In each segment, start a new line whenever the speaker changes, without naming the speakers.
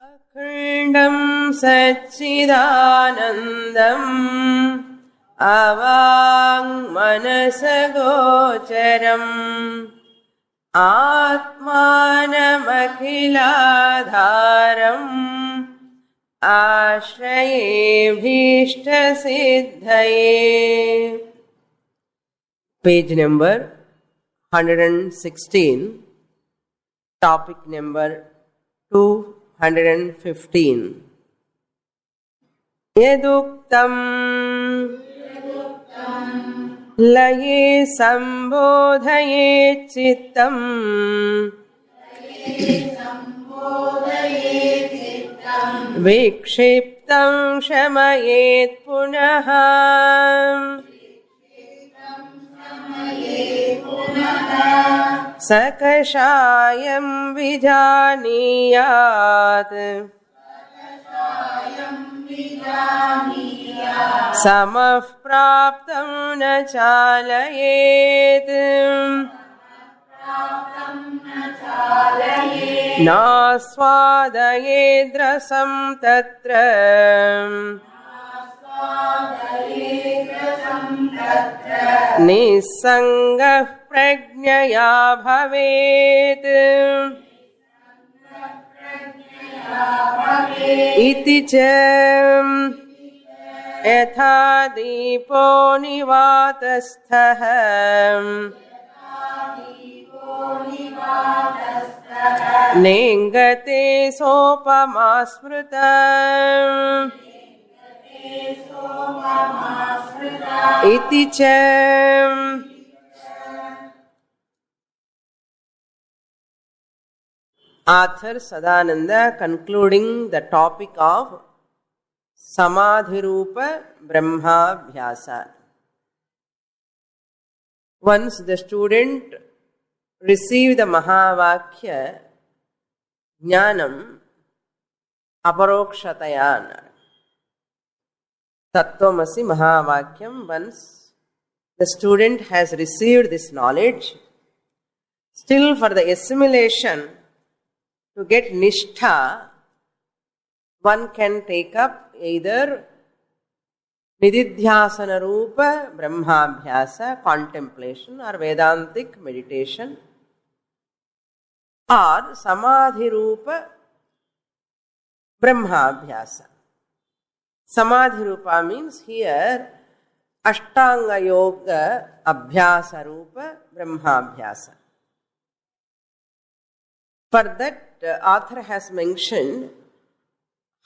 अखण्डं सच्चिदानन्दम् अवाङ्मनसगोचरम् आत्मानमखिलाधारम् आश्रयेऽभीष्टसिद्धये. Page number 116, topic number 215. यदुक्तं लये सम्बोधये चित्तम् विक्षिप्तं शमयेत् पुनः सकषायं विजानीयात् समः प्राप्तं न चालयेत् नास्वादयेद्रसं तत्र निस्सङ्गः प्रज्ञया भवेत् इति च यथा दीपो निवातस्थः नेङ्गते सोपमा स्मृता इति च. Author Sadananda concluding the topic of Samadhirupa Brahmabhyasa. Once the student received the Mahavakya Jnanam Aparokshatayana Tattvamasi Mahavakyam, once the student has received this knowledge, still for the assimilation, to get nishtha, one can take up either Nididhyasana Rupa Brahmabhyasa, contemplation, or Vedantic meditation, or Samadhi Rupa Brahmabhyasa. Samadhi Rupa means here Ashtanga Yoga Abhyasa Rupa Brahmabhyasa. For that, author has mentioned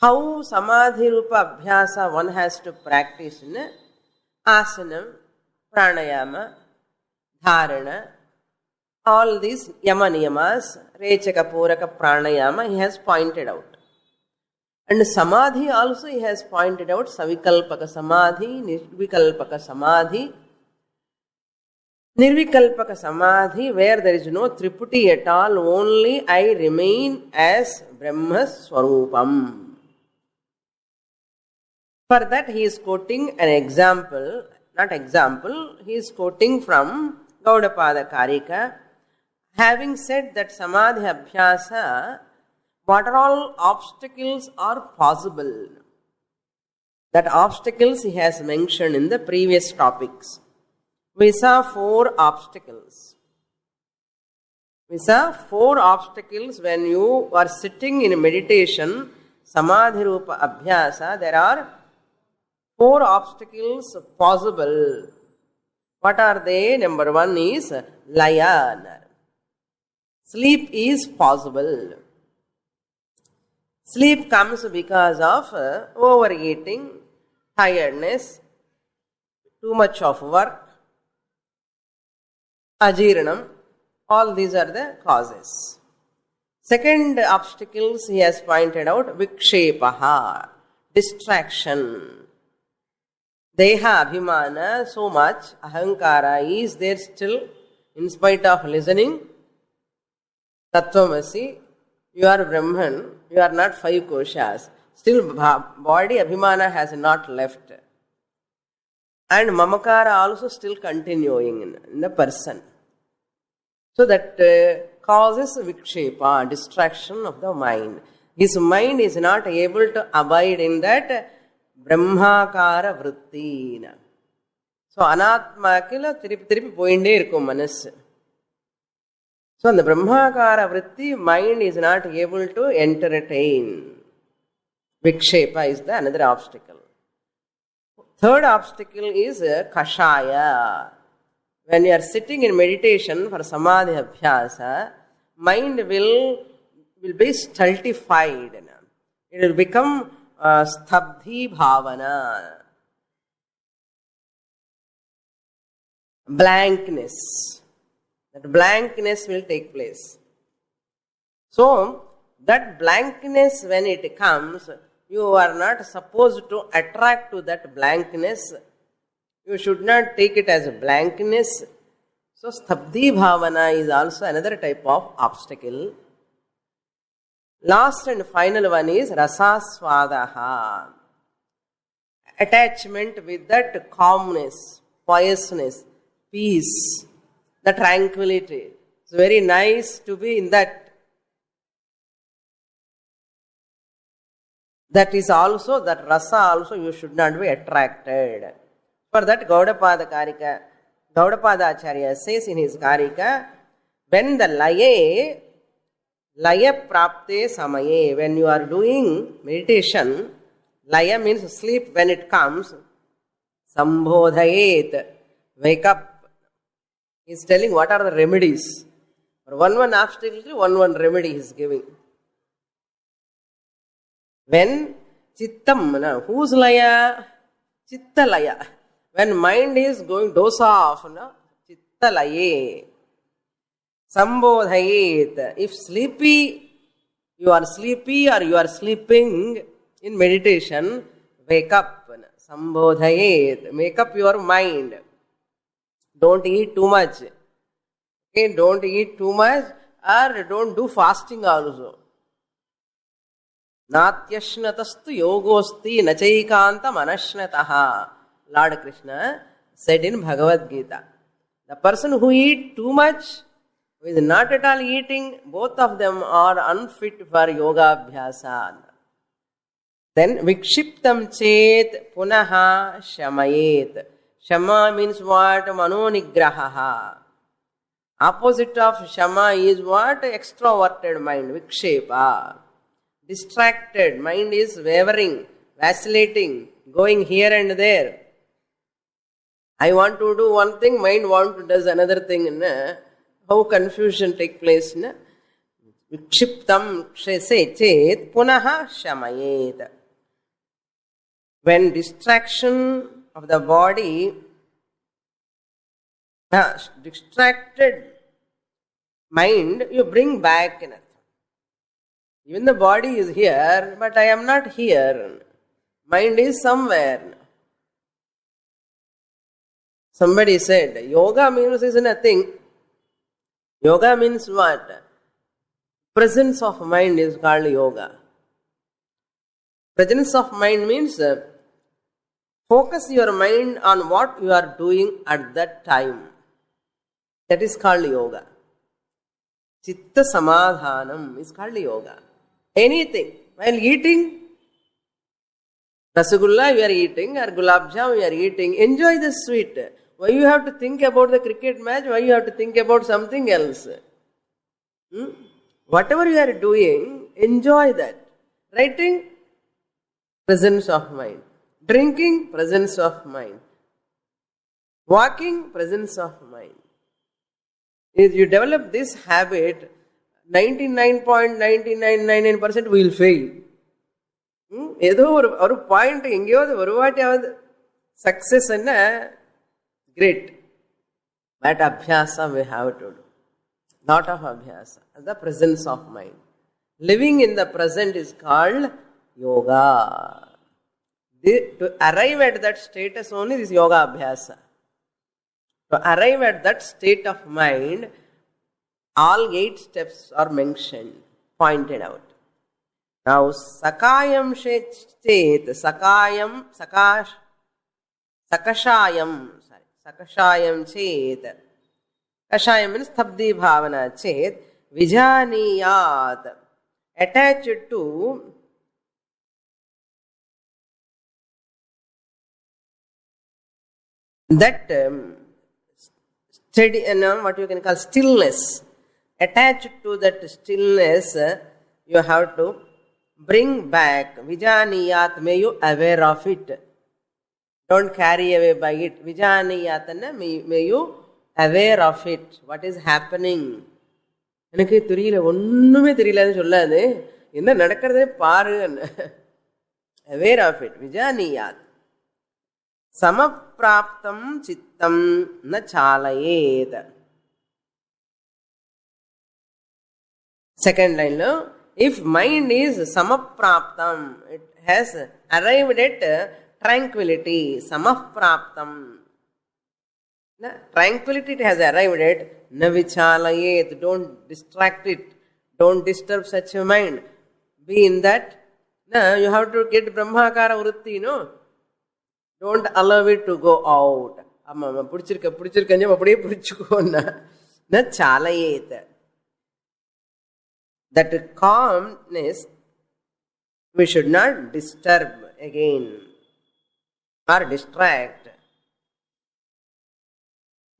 how Samadhi Rupa Abhyasa one has to practice in asanam, pranayama, dharana, all these yama niyamas, rechaka, puraka, pranayama, he has pointed out. And Samadhi also he has pointed out, Savikalpaka Samadhi, Nirvikalpaka Samadhi. Nirvikalpaka Samadhi, where there is no triputi at all, only I remain as Brahma Swarupam. For that he is quoting an example, he is quoting from Gaudapada Karika, having said that Samadhi Abhyasa, what are all obstacles are possible? That obstacles he has mentioned in the previous topics. We saw 4 obstacles. We saw 4 obstacles when you are sitting in meditation, Samadhi Rupa Abhyasa, there are 4 obstacles possible. What are they? Number 1 is Layana. Sleep is possible. Sleep comes because of overeating, tiredness, too much of work, ajiranam, all these are the causes. Second obstacles he has pointed out, vikshepaha, distraction. Deha abhimana, so much, ahankara is there still, in spite of listening. Tattvamasi, you are Brahman, you are not 5 koshas. Still body abhimana has not left. And mamakara also still continuing in the person. So that causes vikshepa, distraction of the mind. His mind is not able to abide in that Brahmakara vritti. So, Anatmakila tiripi poinde irkum manas. So, in the Brahmakara vritti, mind is not able to entertain. Vikshepa is the another obstacle. Third obstacle is Kashaya. When you are sitting in meditation for Samadhi Abhyasa, mind will be stultified. It will become Stabdhi Bhavana. Blankness. That blankness will take place. So, that blankness, when it comes, you are not supposed to attract to that blankness. You should not take it as a blankness. So, Stabdhi Bhavana is also another type of obstacle. Last and final one is Rasaswadaha. Attachment with that calmness, piousness, peace, the tranquility. It's very nice to be in that. That is also, that rasa also you should not be attracted. For that Gaudapada Karika, Gaudapada Acharya says in his Karika, when the laya prapte samaye, when you are doing meditation, laya means sleep when it comes, sambodhayet, wake up. He is telling what are the remedies. For one obstacle, one remedy he is giving. When chittam, whose laya? Chitta laya. When mind is going doze off, chitta laye. Sambodhayet. If sleepy, you are sleepy or you are sleeping in meditation, wake up. Sambodhayet. Make up your mind. Don't eat too much. Okay, don't eat too much or don't do fasting also. Natyashnatastu yogosti nachaikanta manashnataha. Lord Krishna said in Bhagavad Gita. The person who eats too much, who is not at all eating, both of them are unfit for yoga abhyasa. Then vikshiptam chet punaha shamayet. Shama means what? Manonigraha. Opposite of shama is what? Extroverted mind, vikshepa. Distracted, mind is wavering, vacillating, going here and there. I want to do one thing, mind wants to do another thing. How confusion take place. Vikshiptam chet punaha shamayet. When distraction of the body, distracted mind, you bring back. Even the body is here, but I am not here. Mind is somewhere. Somebody said, yoga means is nothing. Yoga means what? Presence of mind is called yoga. Presence of mind means focus your mind on what you are doing at that time. That is called yoga. Chitta samadhanam is called yoga. Anything. While eating, Rasagulla you are eating or gulab jam you are eating, enjoy the sweet. Why you have to think about the cricket match? Why you have to think about something else? Whatever you are doing, enjoy that. Writing, presence of mind. Drinking, presence of mind. Walking, presence of mind. If you develop this habit, 99.9999% will fail. ஏதோ ஒரு point எங்கேயாவது ஒரு வாட்டியாவது success என்ன great. But abhyasa we have to do. Lot of abhyasa. The presence of mind. Living in the present is called yoga. To arrive at that status only is yoga abhyasa. To arrive at that state of mind, all 8 steps are mentioned, pointed out. Now, sakayam chet, sakayam, sakashayam chet. Kashayam means stabdhi bhavana chet. Vijaniyat. attached to that steady, what you can call stillness. Attached to that stillness, you have to bring back. Vijaniyat, may you aware of it. Don't carry away by it. Vijaniyatana, may you aware of it. What is happening? எனக்கு தெரியல, ஒண்ணுமே தெரியலன்னு சொல்லாது, என்ன நடக்கிறதே பாரு. Aware of it. விஜானியாத். சமப்பிராப்தம் சித்தம் ந சாலயேத். Second line, if mind is samapraptam, it has arrived at tranquility. Samapraptam. Tranquility it has arrived at. Na vichalayet. Don't distract it. Don't disturb such a mind. Be in that. You have to get brahmakara vritti, no? Don't allow it to go out. Amma pudichirukka appadiye pudichukonna. Na chalayet. That calmness we should not disturb again or distract.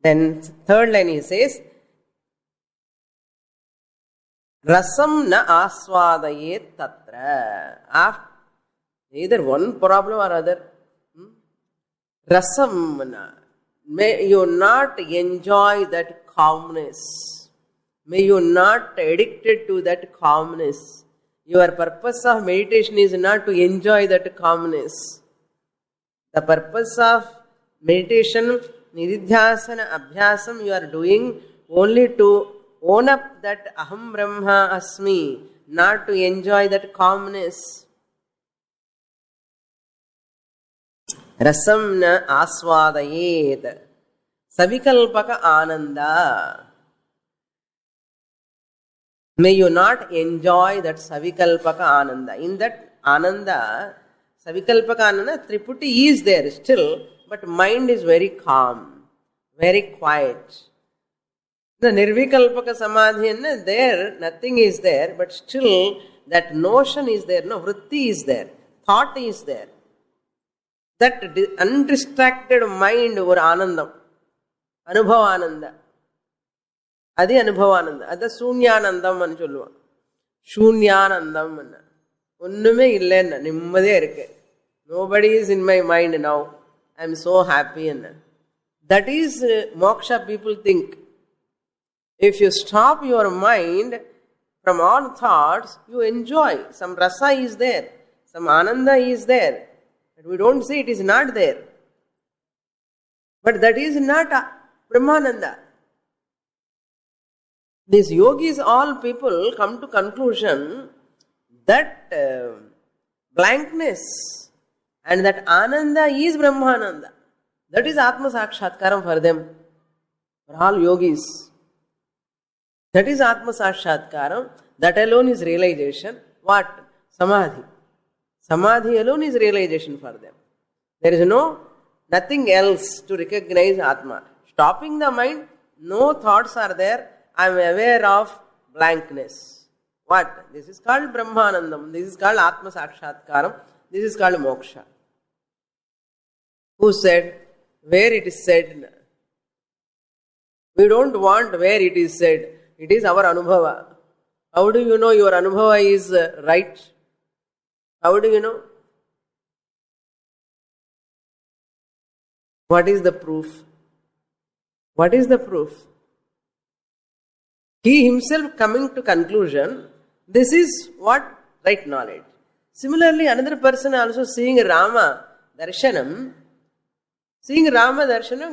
Then third line he says, rasam na aswadayet tatra. Either one problem or other. Rasam na. May you not enjoy that calmness. May you not addicted to that calmness. Your purpose of meditation is not to enjoy that calmness. The purpose of meditation, nididhyasana, abhyasam, you are doing only to own up that aham brahma asmi, not to enjoy that calmness. Rasam na aswadayet. Savikalpaka ananda. May you not enjoy that savikalpaka ananda. In that ananda, savikalpaka ananda, Triputi is there still, but mind is very calm, very quiet. The nirvikalpaka samadhi, there nothing is there, but still that notion is there, no, vritti is there, thought is there. That undistracted mind or anandam, anubhavananda. அது அனுபவானந்தம். அது சூன்யானந்தம் சொல்லுவான். சூன்யானந்தம் ஒண்ணுமே இல்லைன்னு நிம்மதியா இருக்கு. Nobody is in my mind now. I am so happy. That is moksha, people think. If you stop your mind from all thoughts, you enjoy. Some rasa is there. Some ananda is there. But we don't say it is not there. But that is not Brahmananda. These yogis, all people come to conclusion that blankness and that ananda is Brahmananda. That is Atma Sakshatkaram for them. For all yogis. That is Atma Sakshatkaram. That alone is realization. What? Samadhi. Samadhi alone is realization for them. There is nothing else to recognize Atma. Stopping the mind, no thoughts are there. I am aware of blankness. What? This is called Brahmanandam. This is called Atma Sakshatkaram. This is called Moksha. Who said? Where it is said? We don't want where it is said. It is our Anubhava. How do you know your Anubhava is right? How do you know? What is the proof? What is the proof? He himself coming to conclusion, this is what right knowledge. Similarly, another person also seeing Rama Darshanam,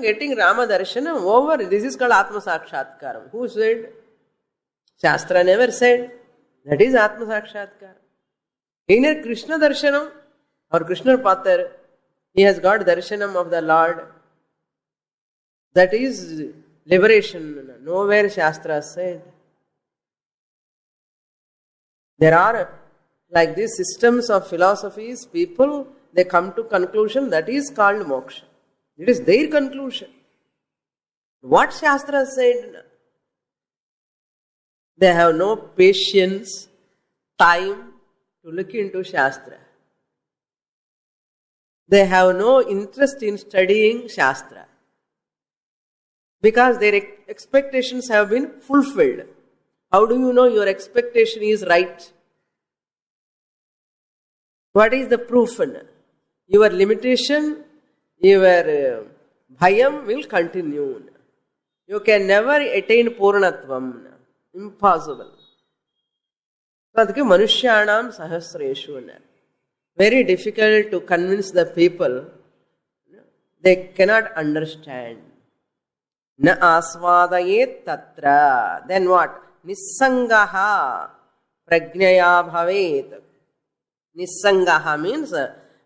getting Rama Darshanam over, this is called Atma Sakshatkaram. Who said? Shastra never said. That is Atma Sakshatkaram. In Krishna Darshanam or Krishna Patar, he has got Darshanam of the Lord. That is liberation. Nowhere Shastra said. There are like these systems of philosophies, people, they come to conclusion that is called moksha. It is their conclusion. What Shastra said? They have no patience time to look into Shastra. They have no interest in studying Shastra because their expectations have been fulfilled. How do you know your expectation is right? What is the proof? Your limitation, your bhayam will continue. You can never attain Purnatvam. Impossible. Sadhya Manushyanam Sahasreshu. Very difficult to convince the people. They cannot understand. Na asvadayet tatra. Then what? Nissangaha prajnaya bhavet. Nissangaha means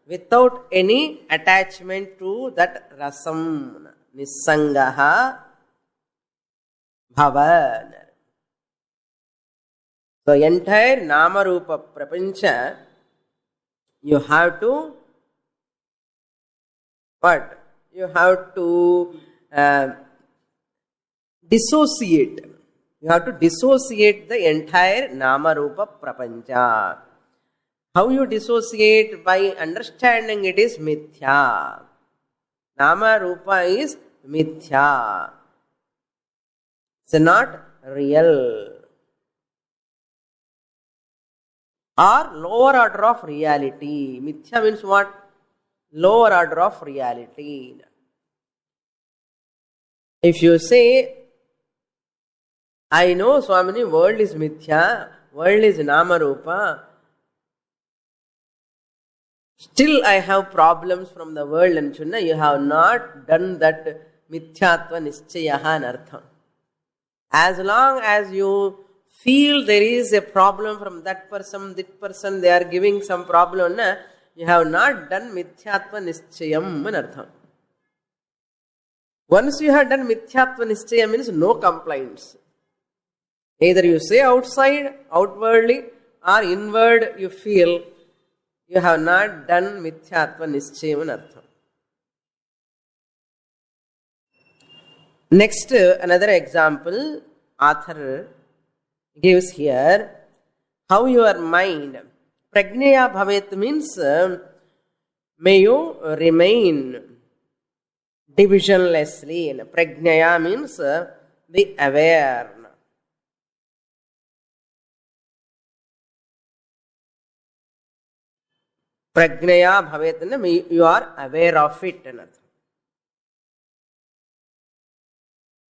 without any attachment to that rasam. Nissangaha bhavan. So entire Namarupa Prapancha, you have to what? You have to dissociate. You have to dissociate the entire Namarupa Prapancha. How you dissociate? By understanding it is mithya. Namarupa is mithya. It's not real. Or lower order of reality. Mithya means what? Lower order of reality. If you say, I know Swamini, world is mithya, world is Namarupa, still I have problems from the world and Chunna, you have not done that mithyatva nischayaha anartham. As long as you feel there is a problem from that person, they are giving some problem, you have not done mithyatva nischayam anartham. Once you have done mithyatva nischayam means no complaints. Either you say outside, outwardly, or inward you feel, you have not done mithyatva nischayam anartham. Next, another example, author gives here, how your mind, prajnaya bhavet means, may you remain divisionlessly. Prajnaya means be aware. Prajnaya bhavet, you are aware of it.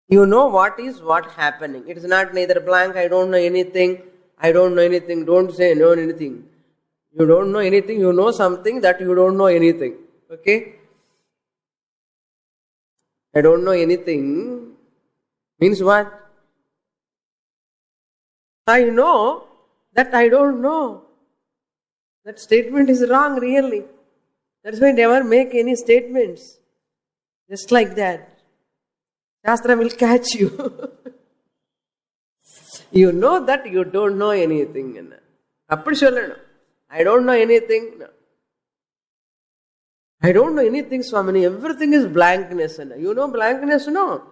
You know what is what happening. It is not neither blank, I don't know anything, don't say know anything. You don't know anything, you know something that you don't know anything. Okay? I don't know anything means what? I know that I don't know. That statement is wrong really. That's why never make any statements. Just like that. Shastra will catch you. You know that you don't know anything. I don't know anything. I don't know anything, Swamini. Everything is blankness. You know blankness, no?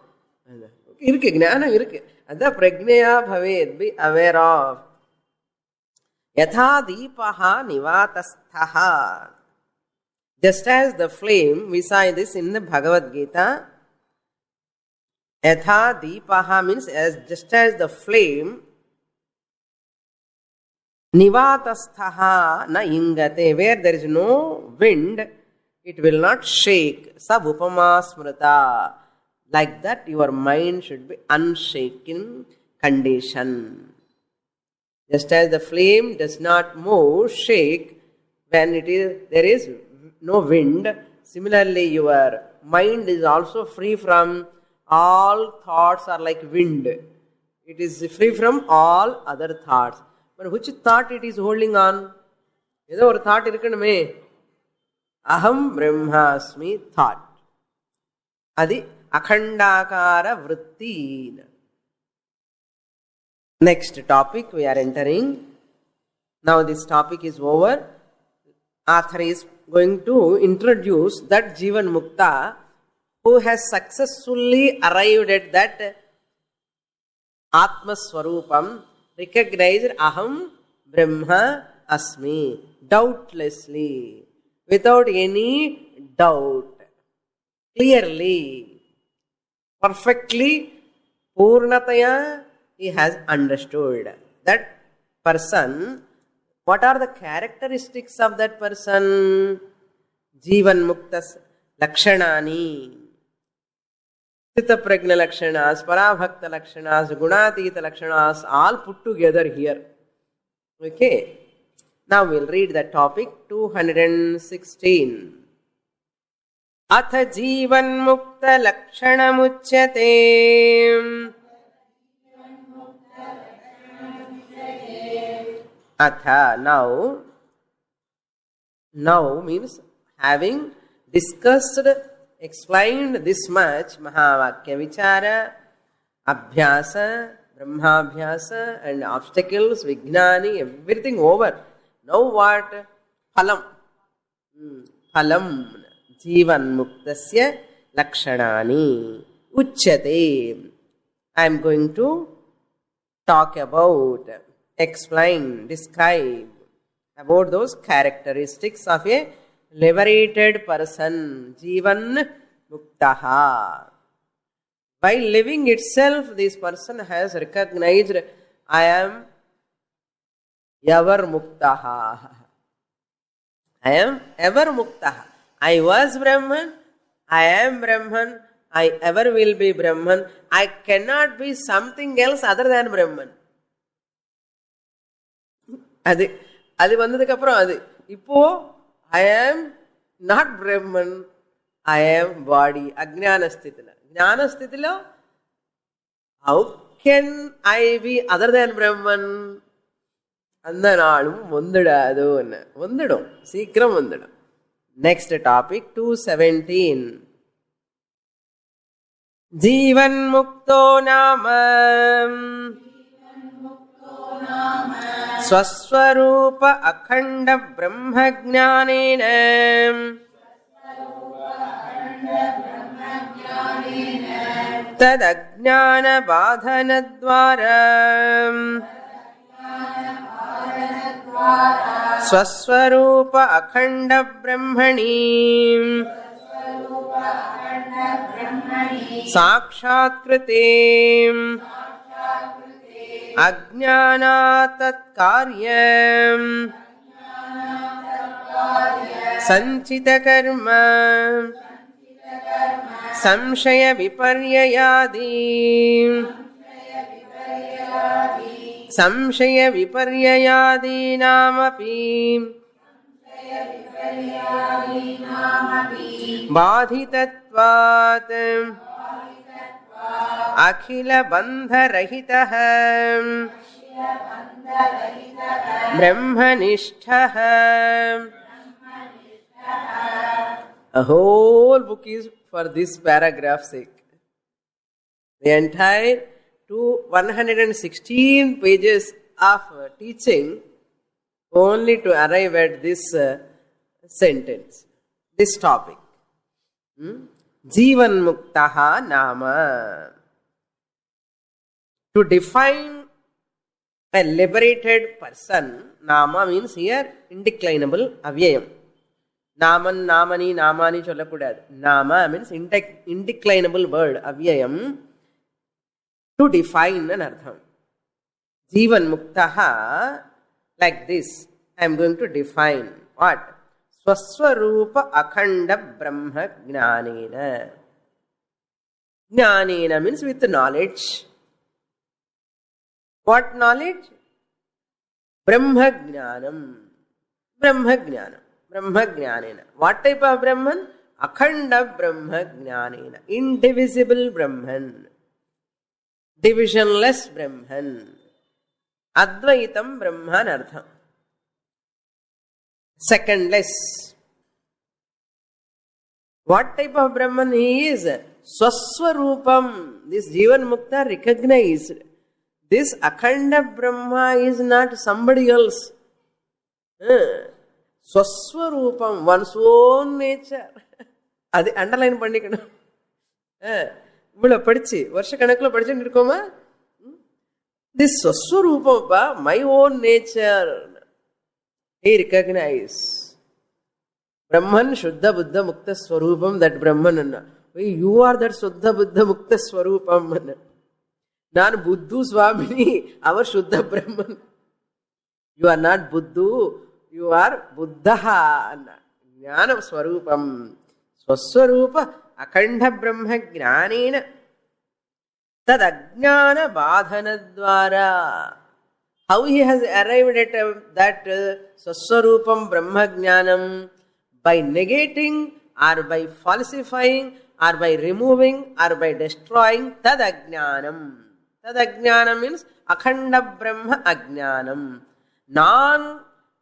Irke. Adha prajnaya bhaved. Be aware of. Yatha deepaha nivatasthaha. Just as the flame, we saw this in the Bhagavad Gita. Yatha deepaha means just as the flame, nivatasthaha na ingate, where there is no wind, it will not shake. Sab upama smrita. Like that, your mind should be unshaken condition. Just as the flame does not move, shake, when there is no wind, similarly your mind is also free from all thoughts are like wind. It is free from all other thoughts. But which thought it is holding on? Is our thought irukkanume? Aham Brahmasmi thought. Adi akhandakara vritti. Next topic we are entering. Now this topic is over. Author is going to introduce that Jivan Mukta who has successfully arrived at that Atma Swarupam, recognized Aham Brahma Asmi. Doubtlessly. Without any doubt. Clearly. Perfectly. Purnataya. He has understood. That person. What are the characteristics of that person? Jivan Muktas Lakshanani. Stita Prajna Lakshanas, Parabhakta Lakshanas, Gunatita Lakshanas, all put together here. Okay. Now we'll read the topic 216. Atha Jivan Mukta Lakshanamuchyate. Atha, now means having discussed, explained this much, Mahavakya Vichara, Abhyasa, Brahmabhyasa, and obstacles, Vijnani, everything over. Now what? Phalam. Phalam. Jivan Muktasya Lakshanani. Uchyate. I am going to talk about, explain, describe about those characteristics of a liberated person, Jivan Muktaha. By living itself, this person has recognized, I am ever Muktaha. I am ever Muktaha. I was Brahman, I am Brahman, I ever will be Brahman. I cannot be something else other than Brahman. அது வந்ததுக்கு அப்புறம் அது இப்போ I am not Brahman, I am body. Ajnana sthitila. Jnana sthitila, how can I be other than Brahman? அந்த நாளும் வந்துடும் சீக்கிரம் வந்துடும். Next topic 217. Jivan Mukto Nama Swaswarupa Akhanda Brahma Jnanena Tad Ajnana Badhana Dvara Swaswarupa Akhanda Brahmani Sakshatkrite Ajnanatat Karyam Sanchita Karma Samshaya Viparyayadi Samshaya Viparyayadi Namapi Badhitatvat Akhila Bandha Rahitaha Brahmanishtaha. A whole book is for this paragraph's sake. The entire 116 pages of teaching only to arrive at this sentence, this topic. Jivan Muktaha Nama. To define a liberated person, Nama means here indeclinable, avyayam. Naman, Namani, Namani sollakudadu. Nama means indeclinable word, avyayam. To define an artham. Jivan Muktaha, like this, I am going to define what? Swaswarupa Akhanda Brahma Jnanena. Jnanena means with knowledge. What knowledge? Brahma Jnanam. Brahma Jnanam. Brahma Jnanena. What type of Brahman? Akhanda Brahma Jnanena. Indivisible Brahman. Divisionless Brahman. Advaitam Brahman Artham. Secondless. What type of Brahman he is? Swaswarupam. This Jivan Mukta recognized. This Akhanda Brahma is not somebody else. Swaswarupam, one's own nature. அது underline பண்ணிக்கணும். இவ்வளோ படிச்சு வருஷ கணக்கில் படிச்சுட்டு இருக்கோமா? This Swaswarupam, my own nature, he recognize. Brahman Shuddha Buddha Mukta Swarupam, that Brahman. You are that Shuddha Buddha Mukta Swarupam. Nan Buddhu Swamini, our Shuddha Brahman. You are not Buddhu, you are Buddha. Jnana Swarupam. Swaswarupa Akhanda Brahma Jnanena Tad Ajnana Badhana Dwara. How he has arrived at that Swaswarupam Brahma Jnanam? By negating or by falsifying or by removing or by destroying Tad Ajnanam. Tad Ajnanam means Akhanda Brahma Ajnanam. நான்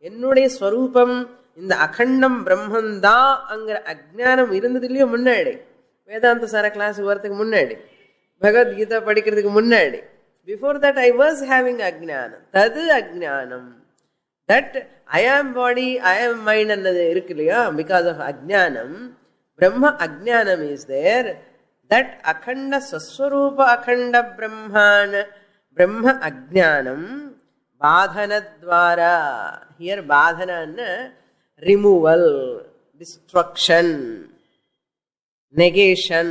என்னுடைய ஸ்வரூபம் இந்த அகண்டம் பிரம்மன் தான் அங்கிற அஜ்ஞானம் இருந்தது இல்லையோ முன்னாடி, வேதாந்த சார கிளாஸுக்கு வரதுக்கு முன்னாடி, பகவத்கீதா படிக்கிறதுக்கு முன்னாடி, before that I was having அஜ்ஞானம். தது அஜ்ஞானம். தட் ஐ ஆம் பாடி, ஐ ஆம் மைண்ட் அன்னது இருக்கு இல்லையா, பிகாஸ் ஆஃப் அஜ்ஞானம். பிரம்ம அஜ்ஞானம் இஸ் தேர். தட் அகண்ட ஸ்வஸ்வரூப அகண்ட பிரம்ம அஜ்ஞானம் Badhanadvara. Here badhana, removal, destruction, negation.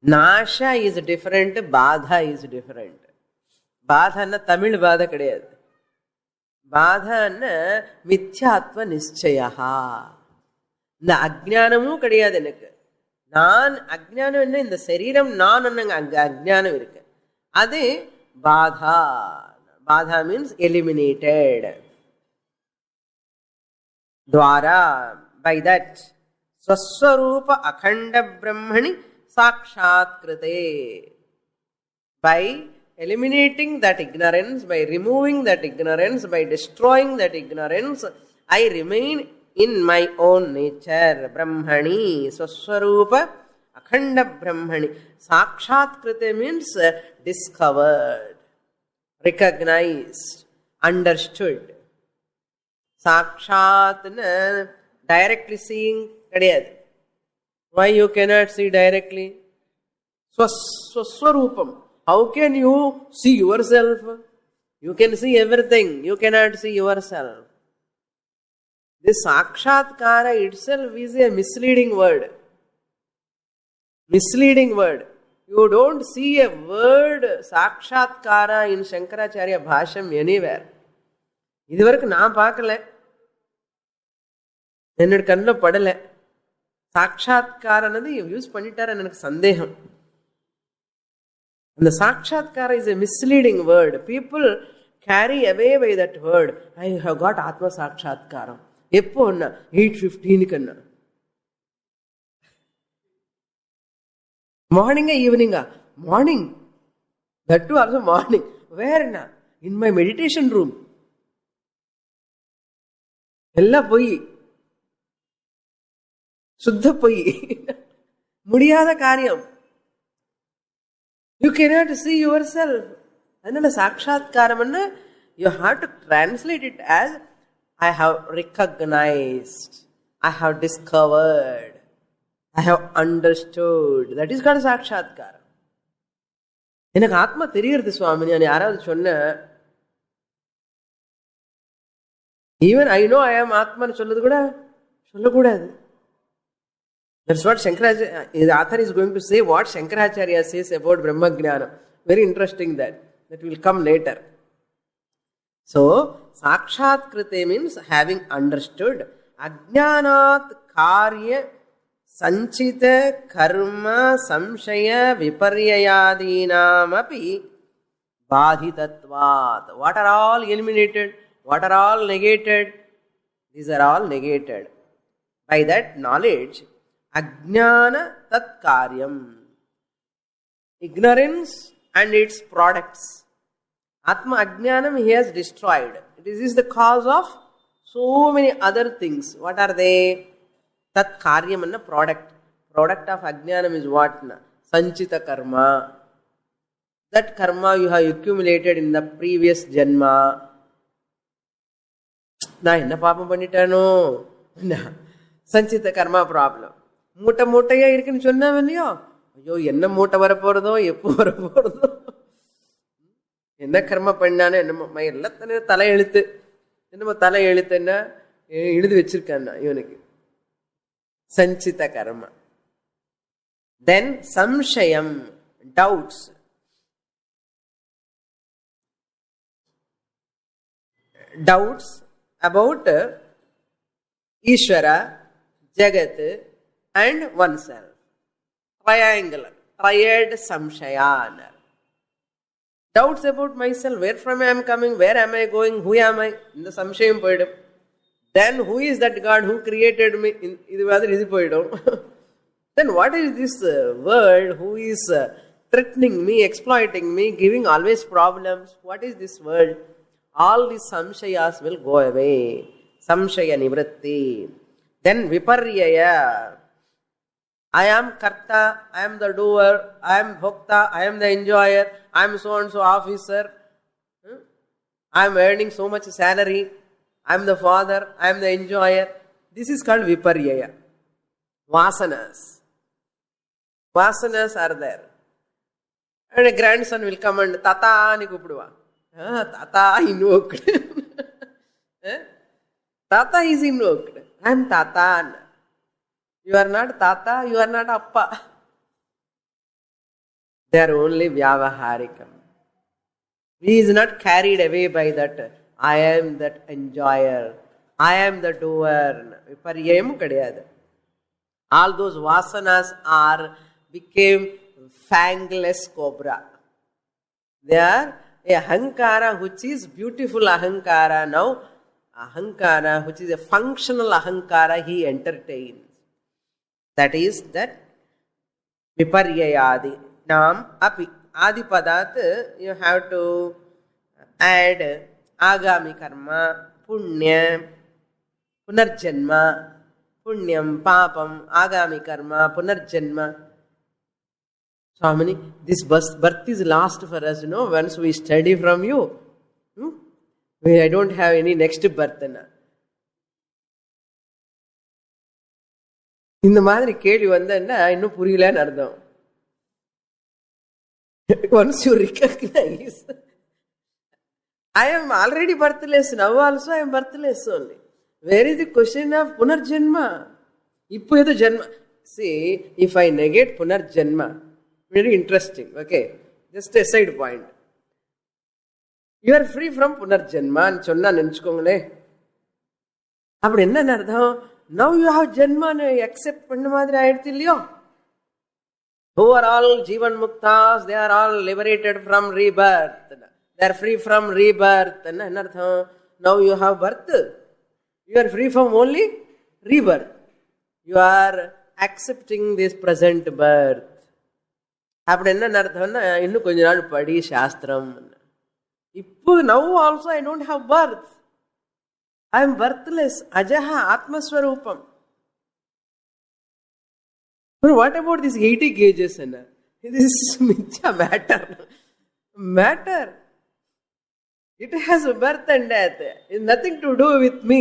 Nasha is different, Badha is different. Badhana Tamil Badha kadayadu. Badhana Mithyatva Nischayaha. Na Ajnanamu kadayadu enakku. நான் அஜ்ஞானம் என்ன, இந்த சரீரம் நான் அங்க அஜ்ஞானம் இருக்கு, அது பாதா. பாதா மீன்ஸ் எலிமினேட்டட். துவாரா, பை தட் ஸ்வஸ்வரூப அகண்ட பிரம்மணி சாக்ஷாத்கிருதே. By eliminating that ignorance, by removing that ignorance, by destroying that ignorance, I remain in my own nature. Brahmani, Swaswarupa, Akhanda Brahmani. Sakshatkrite means discovered, recognized, understood. Sakshat, directly seeing, kadiyadu. Why you cannot see directly? Swaswarupam. How can you see yourself? You can see everything, you cannot see yourself. This Sakshatkara itself is a misleading word. Misleading word. You don't see a word Sakshatkara in Shankaracharya Bhasham anywhere. இதுவரைக்கும் நான் பார்க்கல, என்னோட கண்ணில் படல. சாட்சாத்காரனது use பண்ணிட்டாரு எனக்கு சந்தேகம். And the Sakshatkara is a misleading word. People carry away by that word. I have got Atma Sakshatkara. எப்போ 8:15 கண்ணா, மார்னிங்கா ஈவினிங்கா? Morning, that too also morning. Where என்ன? In my meditation room. எல்லாம் பொய், சுத்த பொய், முடியாத காரியம். You cannot see yourself. அதனால சாட்சாத்காரம், you have to translate it as I have recognized, I have discovered, I have understood. That is called சாட்சாத்காரம். எனக்கு ஆத்மா தெரியுது சுவாமி, நான் யாராவது சொன்ன, ஈவன் ஐ நோ ஐ ஆம் ஆத்மான்னு சொல்றது கூட சொல்லக்கூடாது. That's what Shankaracharya, the author is going to say what Shankaracharya says about Brahma Jnana. Very interesting that will come later. So, Sakshatkrite means having understood. Ajnanat karya sanchita karma samshaya viparyayadinam api badhitatvat. What are all eliminated? What are all negated? These are all negated. By that knowledge, Ajnana tat karyam. Ignorance and its products. Atma Ajnanam he has destroyed. It is the cause of so many other things. What are they? Tat karyam and product. Product of Ajnanam is what? Sanchita karma. That karma you have accumulated in the previous janma. Na enna paapam pannitano? Sanchita karma problem. மூட்டை மூட்டையா இருக்குன்னு சொன்னாம் இல்லையோ, ஐயோ என்ன மூட்டை வரப்போறதோ, எப்போ வரப்போறதோ, என்ன கர்ம பண்ணானோ என்னமோ எல்லாத்தனையும் தலையெழுத்து. என்னமோ தலையெழுத்து என்ன எழுதி வச்சிருக்கான்னா இவனுக்கு சஞ்சித கர்மா. தென் சம்சயம், doubts. Doubts about Ishvara, Jagat and oneself. Triangular, triad samshayan. Doubts about myself, where from I am coming, where am I going, who am I? In the samshayam poidum. Then who is that God who created me? Idu madri idu poidum. Then what is this world who is threatening me, exploiting me, giving always problems? What is this world? All these samshayas will go away. Samshaya nivritti. Then viparyaya. I am karta, I am the doer, I am bhokta, I am the enjoyer, I am so and so officer, I am earning so much salary, I am the father, I am the enjoyer. This is called viparyaya. Vasanas. Vasanas are there. And a grandson will come and tata ni kupuduva. Tata invoked. Tata is invoked. I am tata. You are not tata, you are not appa. They are only vyavaharikam. He is not carried away by that. I am that enjoyer. I am the doer. Viparyayam kadiyadu. All those vasanas became fangless cobra. They are a ahankara which is beautiful ahankara. Now ahankara which is a functional ahankara he entertains. That is that viparyayadi. Nam api. Adi padat you have to add agami karma, punya, punarjanma, punyam, papam, agami karma, punarjanma. Swamini, this birth is lost for us, once we study from you. I don't have any next birth. இந்த மாதிரி கேள்வி வந்தா இன்னும் புரியலன்னு அர்த்தம். Once you recognize, I am already birthless, now also I am birthless only. Where is the question of punarjanma? Ippo edo janma. See, if I negate punarjanma, very interesting, okay, just a side point. You are free from punarjanma and sonna nenchukongle. Apdi enna ardham? Now you have janma accept panna madri aayirthu illaiyo. Who are all Jivan Muktas, they are all liberated from rebirth. They are free from rebirth. Now you have birth. You are free from only rebirth. You are accepting this present birth. அப்படி என்ன அர்த்தம்னா இன்னும் கொஞ்ச நாள் படி சாஸ்திரம். இப்போ now also I don't have birth. I am birthless. Ajaha Atmaswarupam. But what about these 80 gauges? This is matter. Matter. It has a birth and death. It has nothing to do with me.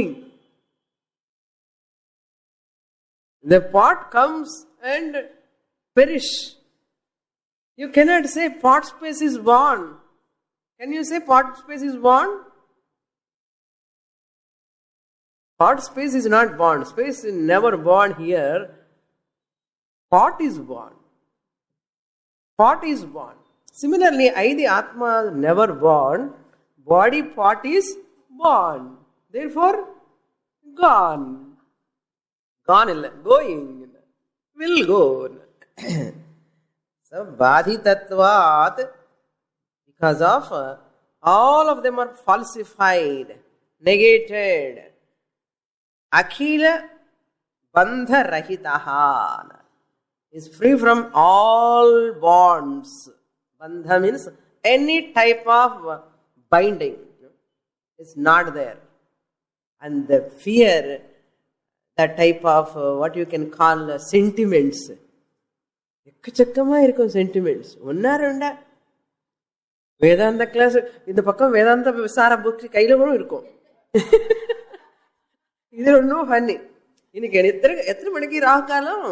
The pot comes and perish. You cannot say pot space is born. Can you say pot space is born? Pot space is not born. Space is never born here. Pot is born. Pot is born. Similarly, I, the Atma, never born. Body pot is born. Therefore, gone. Gone, going. Will go. So, Badhitatvat, because of all of them are falsified, negated. Akhila Bandha Rahitaha is free from all bonds. Bandha means any type of binding. It's not there. And the fear, that type of what you can call sentiments. எக்கச்சக்கமா இருக்கும் sentiments. ஒன்னா ரெண்டா வேதாந்த class இந்த பக்கம் வேதாந்த Vichara book கையில கூட இருக்கும். இது ஒன்றும் பண்ணி இன்னைக்கு எத்தனை மணிக்கு ராகாலம்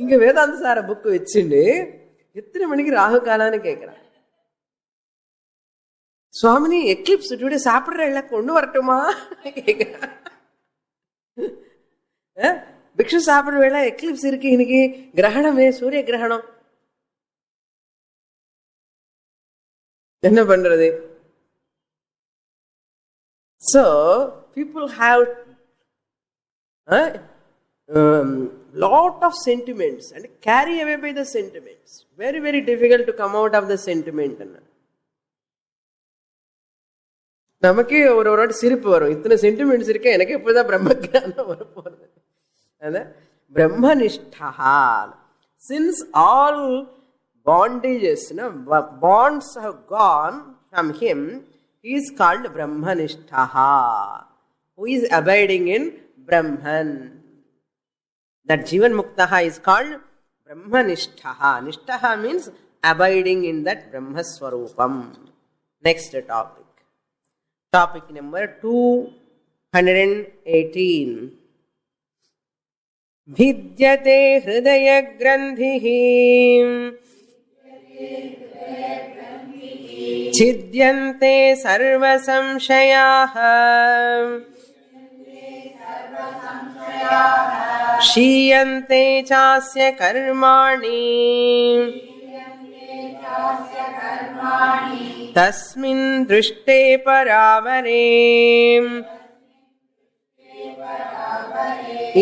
இங்க வேதாந்த சார புக்கு வச்சுட்டு எத்தனை மணிக்கு ராகு காலான்னு கேட்கிறான். சுவாமினி எக்லிப்ஸ் டுடே சாப்பிடுற எல்லாம் கொண்டு வரட்டுமா கேட்கிறான். பிக்ஷு சாப்பிடுற வேலை எக்லிப்ஸ் இருக்கு, இன்னைக்கு கிரகணமே, சூரிய கிரகணம். என்ன பண்றது? So people have lot of sentiments and carry away by the sentiments. Very, very difficult to come out of the sentiment. நமக்கே ஒரு வாட்டி சிரிப்பு வரும், இத்தனை சென்டிமெண்ட்ஸ் இருக்க, எனக்கு எப்படிதான் பிரம்மஜானம் வர போறது. பிரம்மனிஷ்டா, since all bondages, bonds have gone from him, he is called Brahmanishtaha, who is abiding in Brahman. That Jivan Muktaha is called Brahmanishtaha. Nishtaha means abiding in that Brahmaswarupam. Next topic. Topic number 218. Vidyate hridaya grandhihi छिद्यन्ते सर्व संशयाः क्षीयन्ते चास्य कर्माणि तस्मिन् दृष्टे परावरे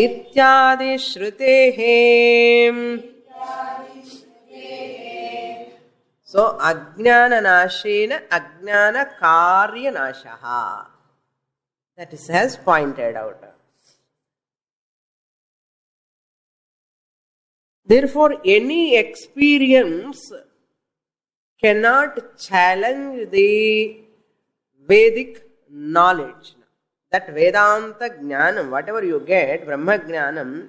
इत्यादि श्रुतेः. So, ajnana nashena ajnana karya nashaha. That is as pointed out. Therefore, any experience cannot challenge the Vedic knowledge. That Vedanta Jnanam, whatever you get, Brahma Jnanam,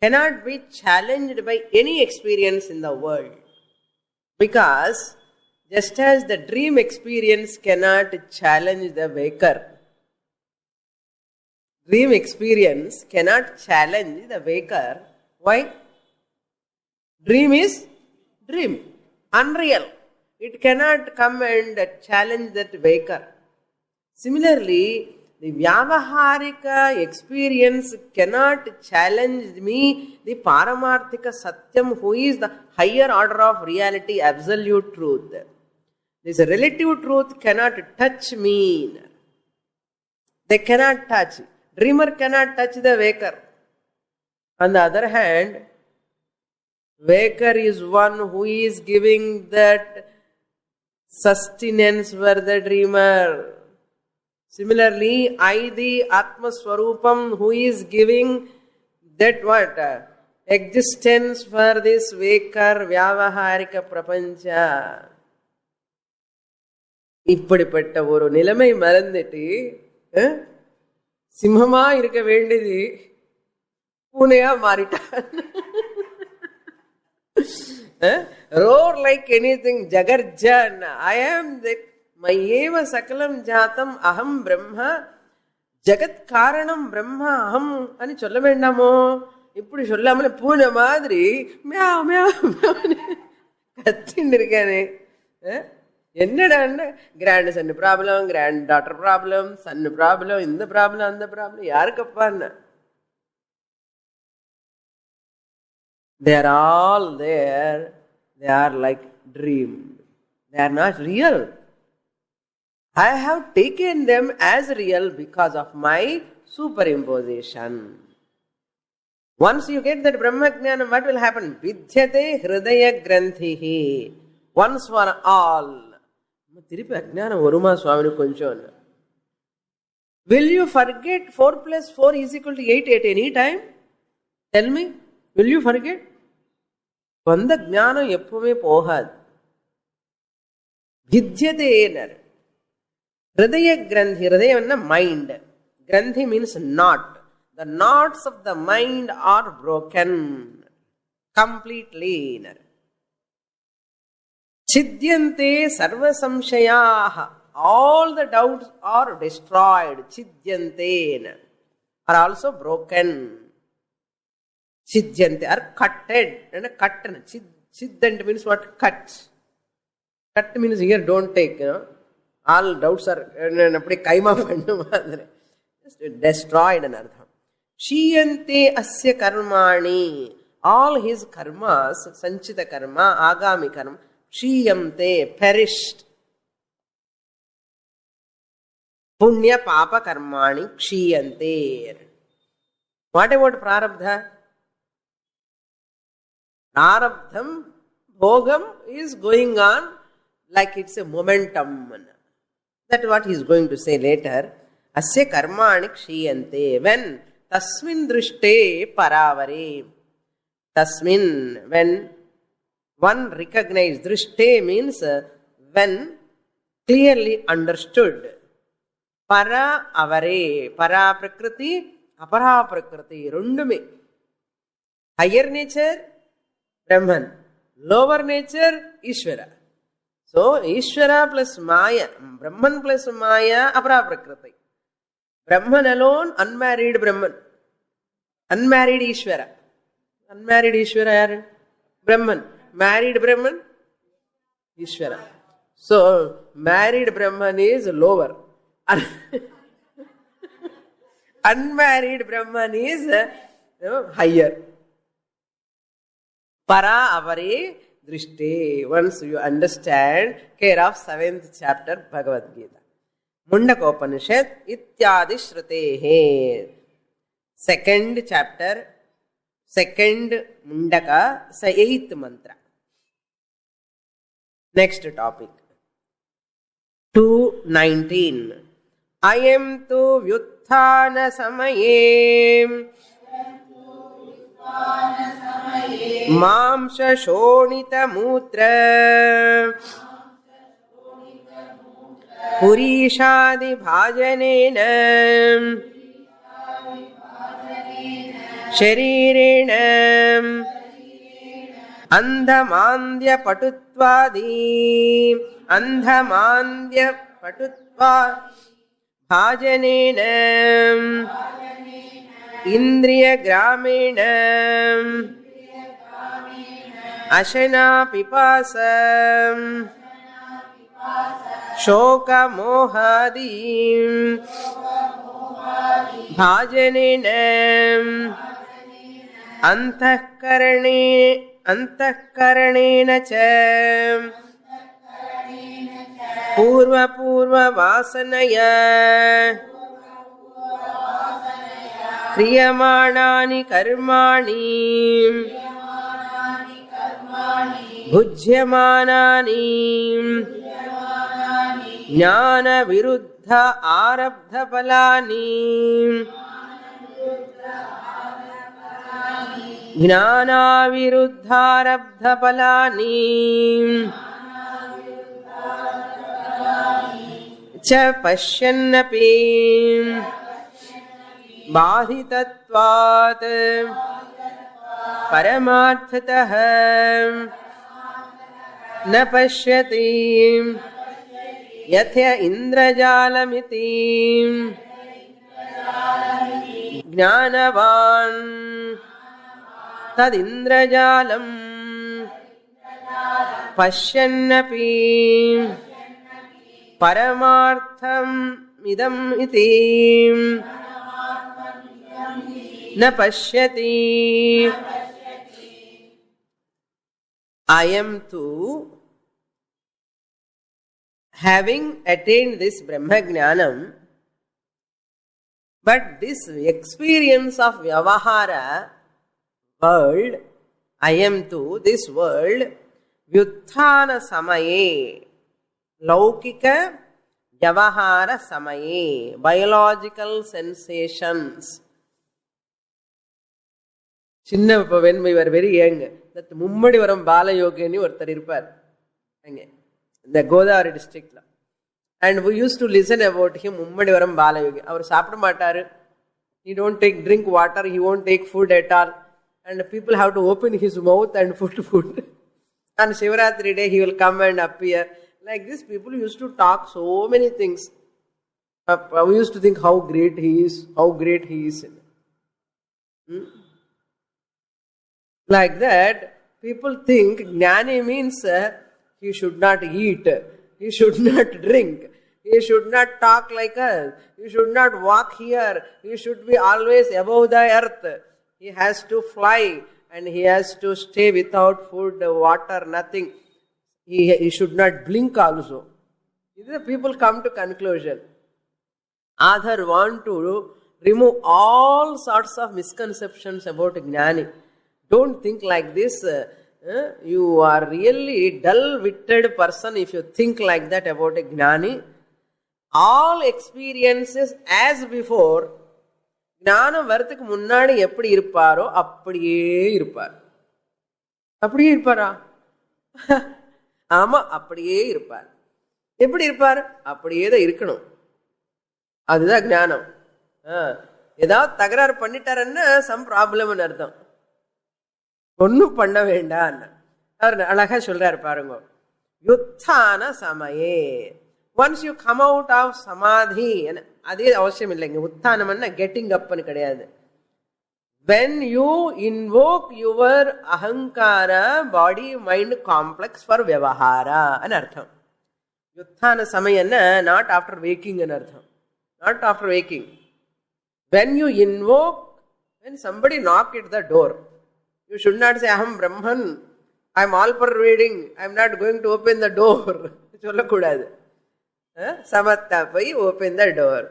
cannot be challenged by any experience in the world. Because just as the dream experience cannot challenge the waker, dream experience cannot challenge the waker. Why? Dream is dream, unreal. It cannot come and challenge that waker. Similarly, the Vyavaharika experience cannot challenge me, the Paramarthika Satyam, who is the higher order of reality, absolute truth. This relative truth cannot touch me. They cannot touch. Dreamer cannot touch the waker. On the other hand, waker is one who is giving that sustenance for the dreamer. Similarly, I, the Atma Swarupam, who is giving that what? Existence for this Vakar Vyavaharika Prapancha. இப்படிப்பட்ட ஒரு நிலைமை மறந்துட்டு சிம்மமா இருக்க வேண்டியது பூனையா மாறிட்டான். Roar like anything, Jagarjan. I am the மையேவ சகலம் ஜாத்தம் அகம் பிரம்மா ஜகத் காரணம் பிரம்மா அகம் అని சொல்ல வேண்டாமோ? இப்படி சொல்லாமல பூனை மாதிரி மியாவ் மியாவ் கத்தின்னு இருக்கானே. என்னடா, grandson problem, granddaughter problem, son problem, இந்த ப்ராப்ளம், அந்த ப்ராப்ளம், யாருக்கப்பான்னு? They are all there. They are like dream. They are not real. I have taken them as real because of my superimposition. Once you get that Brahma Jnana, what will happen? Vidyate hridaya granthihi. Once for all. திருப்பி அஜ்ஞானம் வருமா சுவாமி கொஞ்சம்? Will you forget 4 plus 4 is equal to 8 at any time? Tell me. Will you forget? வந்த ஞானம் எப்பவுமே போகாது. வித்யதேனர் ஹிருதய கிரந்தி. ஹிருதயம்னா மைண்ட். கிரந்தி means knot. The knots of the mind are broken completely. Chidyante sarva samshayaha. All the doubts are destroyed. Chidyante are also broken. Chidyante are cutted. And a cut. Chiddant means what? Cut. Cut means here don't take, all doubts are destroyed and artham. Shiyante asya karmani. All his karmas, sanchita karma, agami karma, shiyante, perished. Punya papa karmani kshiyante. What about prarabdha? Prarabdham, bhogam is going on like it's a momentum. That's what he is going to say later. Asya karmani kshiyante. When? Tasmin drishte paravare. Tasmin, when one recognized. Drishte means when clearly understood. Para avare. Para prakriti, apara prakriti. Rundume. Higher nature, Brahman. Lower nature, Ishvara. So, Ishvara plus Maya. Brahman plus Maya, apara prakriti. Brahman alone, unmarried Brahman. Unmarried Ishvara. Unmarried Ishvara yaru? Brahman. Married Brahman? Ishvara. So, married Brahman is lower. Unmarried Brahman is higher. Para avare drishte. Once you understand, care of 7th chapter Bhagavad Gita. Mundakopanishad ityadi shrutehe. 2nd chapter, 2nd Mundaka, 8th mantra. Next topic. 2:19. Ayam tu vyutthana samaye Mamsha shonita mutra Purishadi bhajanena Sharirena Andhamandya patutvadi Andhamandya patutva Bhajanena Indriya gramena Ashana pipasa Shoka mohadi Bhajanena Antahkaranena cha Purva vasanaya Kriyamanani karmani Bhujyamanani Jnana viruddha arabdha palani Jnana viruddha arabdha palani Cha pashyannapi Bādhitattvāt Paramarthatah Na pashyati Yathya indrajalamiti Jnanavan Tad indrajalam Pashyannapi Paramartham idam iti Na pashyati. I am too, having attained this Brahma Jnanam, but this experience of Vyavahara world, I am too, this world, Vyutthana Samaye, Laukika Vyavahara Samaye, biological sensations. Chinna, when we were very young, that Mummadivaram Balayogini orthar irpar. The Godavari district. And we used to listen about him, Mummadivaram Balayogi. Our sapra matar, he don't drink water, he won't take food at all. And people have to open his mouth and put food. On Shivaratri day, he will come and appear. Like this, people used to talk so many things. We used to think how great he is, how great he is. Like that, people think Jnani means he should not eat, he should not drink, he should not talk like us, he should not walk here, he should be always above the earth, he has to fly and he has to stay without food, water, nothing. He should not blink also. The people come to conclusion. Author want to remove all sorts of misconceptions about Jnani. Don't think like this. You are really dull-witted person if you think like that about a Jnani. All experiences as before, ஞானம் வரத்துக்கு முன்னாடி எப்படி இருப்பாரோ அப்படியே இருப்பார். அப்படியே இருப்பாரா? ஆமா, அப்படியே இருப்பார். எப்படி இருப்பார்? அப்படியே தான் இருக்கணும். அதுதான் ஞானம். ஏதாவது தகராறு பண்ணிட்டாருன்னா சம் ப்ராப்ளம்னு அர்த்தம். ஒன்னும் பண்ண வேண்டாம். அவர் அழகா சொல்றாரு பாருங்க. யுத்தான சமயே, once you come out of samadhi, அதே அவசியம் இல்லைங்க. உத்தானம்னா கெட்டிங் அப்னு கிடையாது. when you invoke your ahankara body mind complex for vyavahara అని అర్థం. యుత్థాన సమయన్న not after waking అని అర్థం. not after waking. when you invoke, when somebody knock at the door, you should not say aham brahman, I am all pervading, I am not going to open the door. சொல்லக்கூடாது. சமத்தா போய் open the door.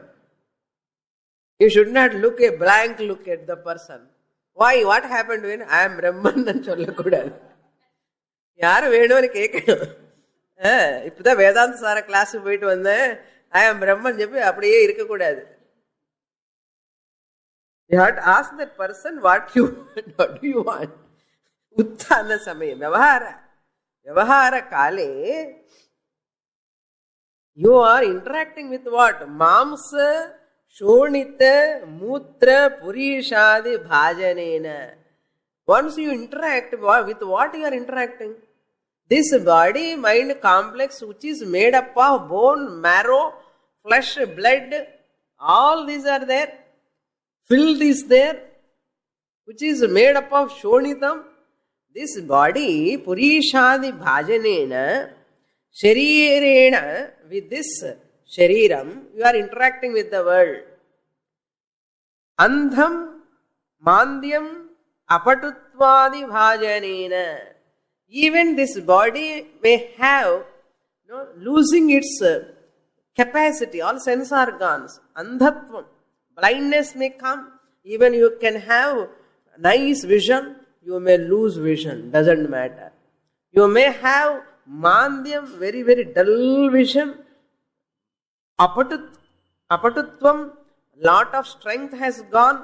You should not look a blank look at the person. Why? What happened when I am Brahman? అని சொல்லக்கூடாது. யாரும் வேணும்னு கேட்கணும். இப்பதான் வேதாந்த சார கிளாஸுக்கு போயிட்டு வந்தேன், ஐ ஆம் பிரம்மன் చెప్పి அப்படியே இருக்கக்கூடாது. You have to ask that person what do you want. உத்தான சமயம் விவகார காலே you are interacting with what? Mamsa Shonita Mutra Purishadi Bhajanena. Once you interact with what you are interacting? This body mind complex which is made up of bone, marrow, flesh, blood, all these are there. Filth is there, which is made up of Shonitam. This body Purishadi Bhajanena Sharirena, with this Shariram, you are interacting with the world. Andham, Mandyam, Apatutvadi Bhajanena. Even this body may have losing its capacity, all sense organs. Andhatvam, blindness may come. Even you can have nice vision, you may lose vision, doesn't matter. You may have Mandyam, very, very dull vision. Apatutvam, lot of strength has gone.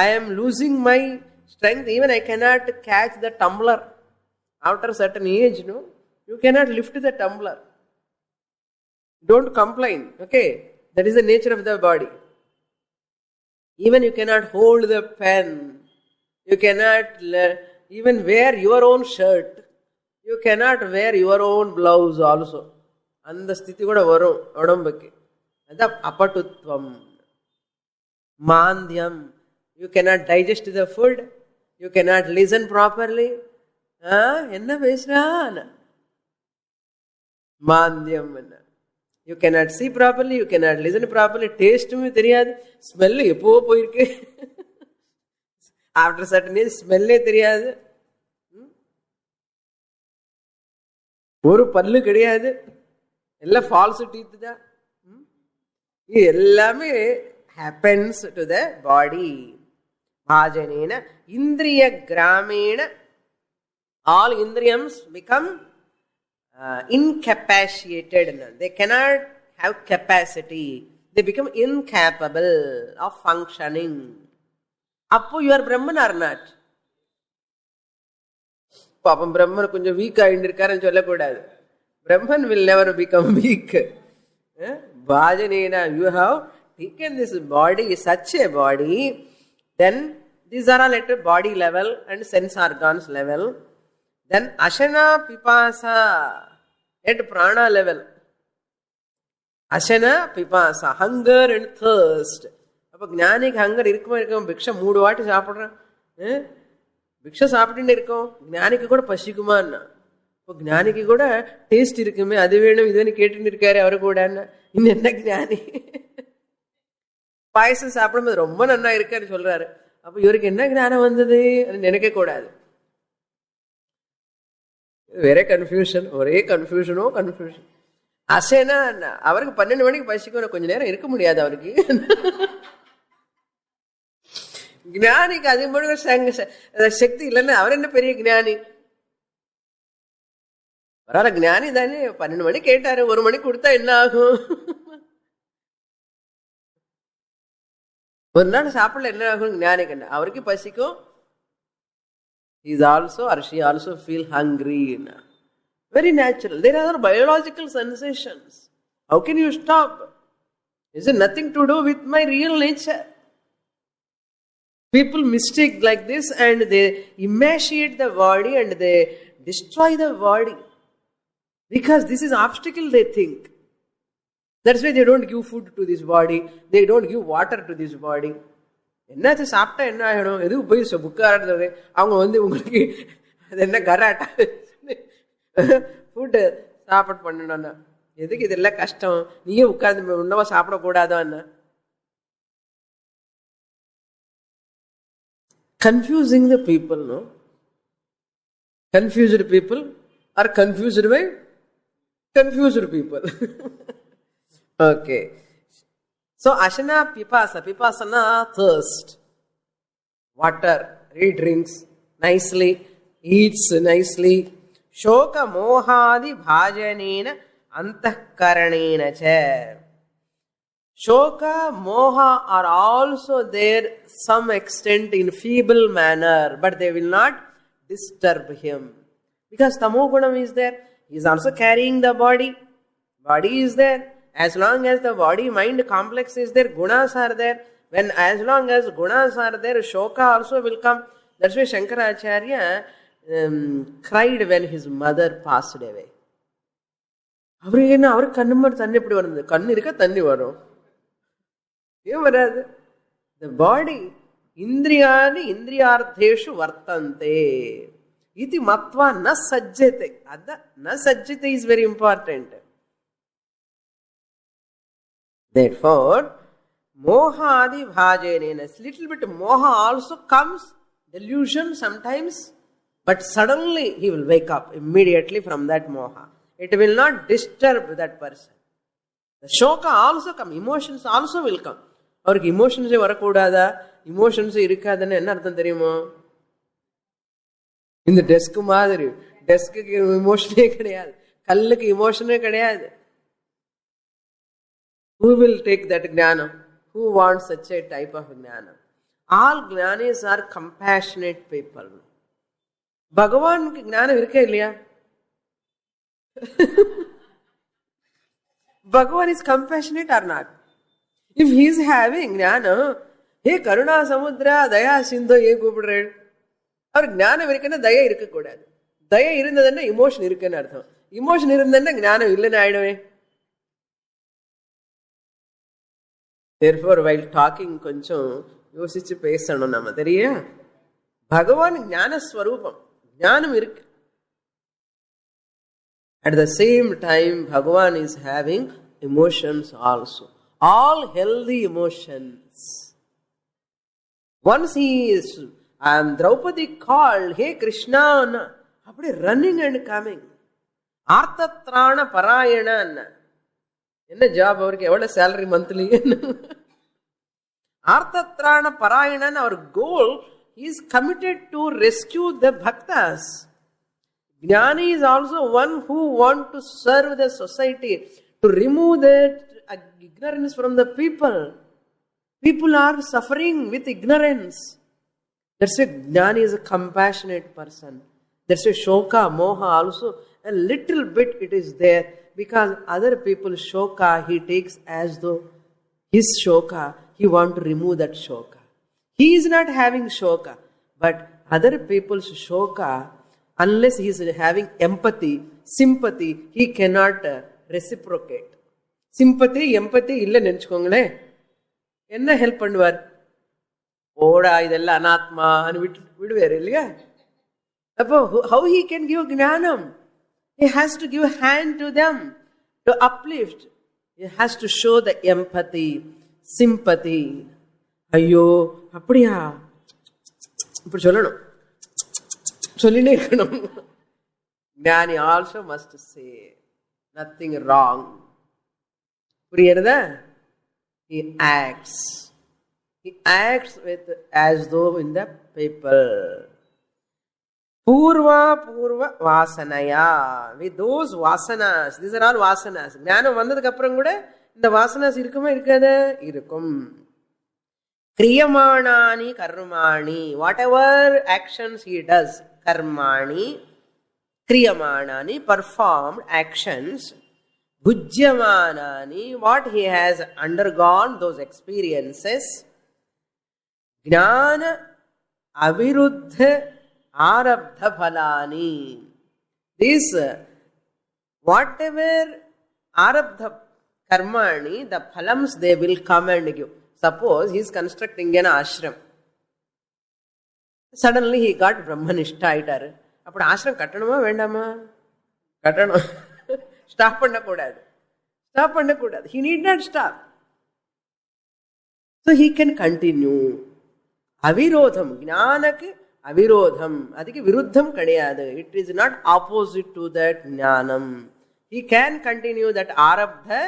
I am losing my strength. Even I cannot catch the tumbler. After a certain age, you cannot lift the tumbler. Don't complain, okay? That is the nature of the body. Even you cannot hold the pen. You cannot even wear your own shirt. You cannot wear your own blouse also. அந்த ஸ்திதி கூட வரும் உடம்புக்கு. அதான் அபட்டுத்வம். மாந்தியம், you cannot digest the food, you cannot listen properly. என்ன பேசுறான்? மாந்தியம். You cannot see properly, you cannot listen properly, டேஸ்ட்டுமே தெரியாது, smell எப்போ போயிருக்கு, ஆஃப்டர் சர்டன் ஏஜ் ஸ்மெல்லே தெரியாது, ஒரு பல்லு கிடையாது, எல்லாம் ஃபால்ஸ் டீத் தான். இது எல்லாமே happens to the body. Bhajanena indriya gramena, all indriyams become incapacitated. They cannot have capacity. They become incapable of functioning. Appo you are Brahman or not? Papam Brahman konjam weak ஆயிண்டிருக்காருன்னு சொல்லக்கூடாது. Brahman will never become weak. Bhajanena, you have taken this body, such a body, then these are all at a body level and sense organs level. Then Ashana Pipasa at prana level. Ashana Pipasa, hunger and thirst. அப்போ ஞானிக்கு hunger இருக்குமா இருக்காம பிக்ஷை 3 வாட்டி சாப்பிட்றேன், பிக்ஷை சாப்பிட்டுட்டு இருக்கோம், ஞானிக்கு கூட பசிக்குமான்னா? இப்போ ஞானிக்கு கூட டேஸ்ட் இருக்குமே, அது வேணும் இதுன்னு கேட்டுன்னு இருக்காரு அவரு கூட. இன்னும் என்ன ஞானி பாயசம் சாப்பிடும்போது ரொம்ப நன்னா இருக்காரு சொல்றாரு, அப்ப இவருக்கு என்ன ஞானம் வந்தது நினைக்க கூடாது. வேற கன்ஃபியூஷன், ஒரே கன்ஃபியூஷனோ கன்ஃபியூஷன். அசைனா அவருக்கு 12 மணிக்கு பசிக்கும், கொஞ்ச நேரம் இருக்க முடியாது அவருக்கு. ஞானிக்கு அது மட்டும் சக்தி இல்லைன்னா அவர் என்ன பெரிய ஞானி? பரவாயில்ல, ஞானி தானே. 12 மணி கேட்டாரு, 1 மணிக்கு கொடுத்தா என்ன ஆகும்? ஒரு நாள் சாப்பிடல என்ன ஆகும்? ஞானிக்கு என்ன, அவருக்கு பசிக்கும். He is also or she also feel hungry. Very natural. There are biological sensations. How can you stop? Is it nothing to do with my real nature? People mistake like this and they emaciate the body and they destroy the body. Because this is obstacle they think. That's why they don't give food to this body. They don't give water to this body. என்னாச்சு சாப்பிட்டா என்ன ஆகிடும்? எதுக்கு போய் புக்காரது? அவங்க உங்களுக்கு அது என்ன கராட்டா ஃபுட்டு சாப்பாடு பண்ணணும்னா எதுக்கு இதெல்லாம் கஷ்டம்? நீயே உட்கார்ந்து உணவா சாப்பிடக்கூடாதோ என்ன? Confusing the people, no? Confused people are confused by confused people. Okay. So, ashana pipasa. Pipasana, thirst. Water. He drinks nicely. Eats nicely. Shoka mohadi bhajanena antahkaranena cha. Shoka, moha are also there some extent in feeble manner, but they will not disturb him. Because tamogunam is there. He is also carrying the body. Body is there. As long as the body-mind complex is there, gunas are there. As long as gunas are there, shoka also will come. That's why Shankaracharya cried when his mother passed away. அவருக்கு என்ன, அவருக்கு கண்ணு மட்டும் தண்ணி எப்படி வருது? கண்ணு இருக்க தண்ணி வரும், ஏன் வராது? The body, இந்திரியானி இந்திரியார்த்தேஷு வர்த்தந்தே இது மத்வா ந சஜ்ஜதே. அதான் ந சஜ்ஜதே is very important. Therefore, moha adi bhajanena, little bit moha also comes, delusion sometimes, but suddenly he will wake up immediately from that moha. It will not disturb that person. The shoka also come, emotions also will come. அவருக்கு இமோஷன்ஸே வரக்கூடாதா? Emotions இருக்காதுன்னு என்ன அர்த்தம் தெரியுமோ? இந்த desk மாதிரி, டெஸ்க்கு இமோஷனே கிடையாது, கல்லுக்கு இமோஷனே கிடையாது. Who will take that jnana? Who wants such a type of jnana? All jnanis are compassionate people. பகவானுக்கு ஞானம் இருக்கே இல்லையா? Bhagavan is compassionate or not? If he is having jnana, hey karuna samudra daya sindhu ஏன் கூப்பிடுறேன்? அவர் ஞானம் இருக்குன்னா தயா இருக்கக்கூடாது. தயா இருந்ததுன்னா இமோஷன் இருக்குன்னு அர்த்தம். இமோஷன் இருந்ததுன்னா ஞானம் இல்லைன்னு ஆயிடுவேன். Therefore, while talking கொஞ்சம் யோசிச்சு பேசணும் நம்ம, தெரியா? பகவான் ஞான ஸ்வரூபம், ஞானம் இருக்கு. At the same time, Bhagavan is having emotions also. All healthy emotions. Once he is, Draupadi called, hey Krishna, அப்படி running and coming. ஆர்த்தத்ராண பராயண. என்ன ஜாப் அவருக்கு? எவ்வளவு சேலரி மந்த்லி? ஆர்த்தத்ராண பராயணன் அவர் கோல். He is committed to rescue the bhaktas. Jnani is also one who want to serve the society, to remove the ignorance from the people. People are suffering with ignorance. That's why Jnani is a compassionate person. That's why shoka, moha also a little bit it is there. Because other people's shoka he takes as though his shoka, he want to remove that shoka. He is not having shoka, but other people's shoka, unless he is having empathy, sympathy, he cannot reciprocate. Sympathy, empathy illa nenchukongle, enna help pannuvar? Oda idella anatma anu viduvaru illaya? How he can give jnanam? He has to give hand to them, to uplift. He has to show the empathy, sympathy. Ayyo, அப்படியா இப்படி சொல்லணும், சொல்லினே இருக்கணும். Jnani also must say nothing wrong. புரியுறதா? He acts with as though in the people. Purva vasanaya, with those vasanas. These are all vasanas. ஞானம் வந்ததுக்கு அப்புறம் கூட இந்த வாசனாஸ் இருக்குமா இருக்காத? இருக்கும். Kriyamanani karmani, whatever actions he does, karmani, kriyamanani, performed actions, bhujyamanani, what he has undergone, those experiences, jnana aviruddha arabdha phalani. This, whatever arabdha karmani, the phalams they will come and give. Suppose he is constructing an ashram. Suddenly he got Brahmanishta ஆயிட்டாரு. அப்படி ஆசிரம் கட்டணுமா வேண்டாமா? கட்டணும். Stop பண்ணக்கூடாது. He need not stop. So he can continue. அவிரோதம், ஞானக்கு அவிரோதம், அதுக்கு விருத்தம் கிடையாது. It is not opposite to that ஞானம். He can continue that arabdha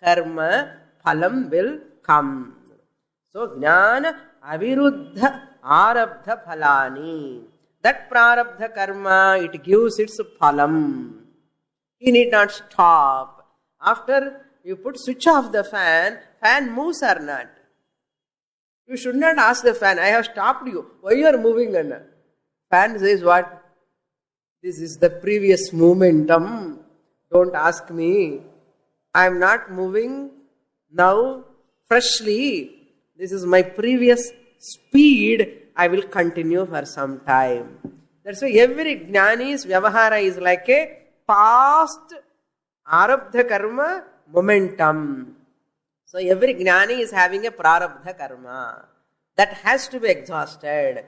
karma, phalam will come. So jnana aviruddha arabdha phalani. That prarabdha karma, it gives its phalam. He need not stop. After you put switch off the fan moves or not. You should not ask the fan, I have stopped you, why you are moving? Fan says what? This is the previous momentum. Don't ask me. I am not moving now freshly. This is my previous speed. I will continue for some time. That's why every jnani's vyavahara is like a past arabdha karma momentum. So every jnani is having a prarabdha karma that has to be exhausted.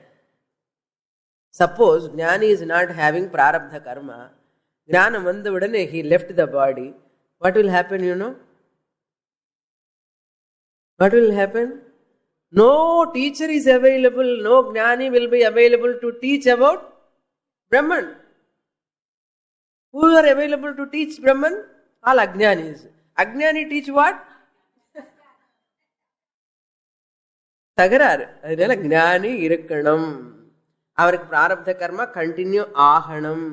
Suppose jnani is not having prarabdha karma, jnana vanda udane he left the body, what will happen, you know? What will happen? No teacher is available, no jnani will be available to teach about Brahman. Who are available to teach Brahman? All ajnanis. Ajnani teach what? தகராறு. அதனால ஞானி இருக்கணும். அவருக்கு பிராரப்த கர்மா continue ஆகணும்.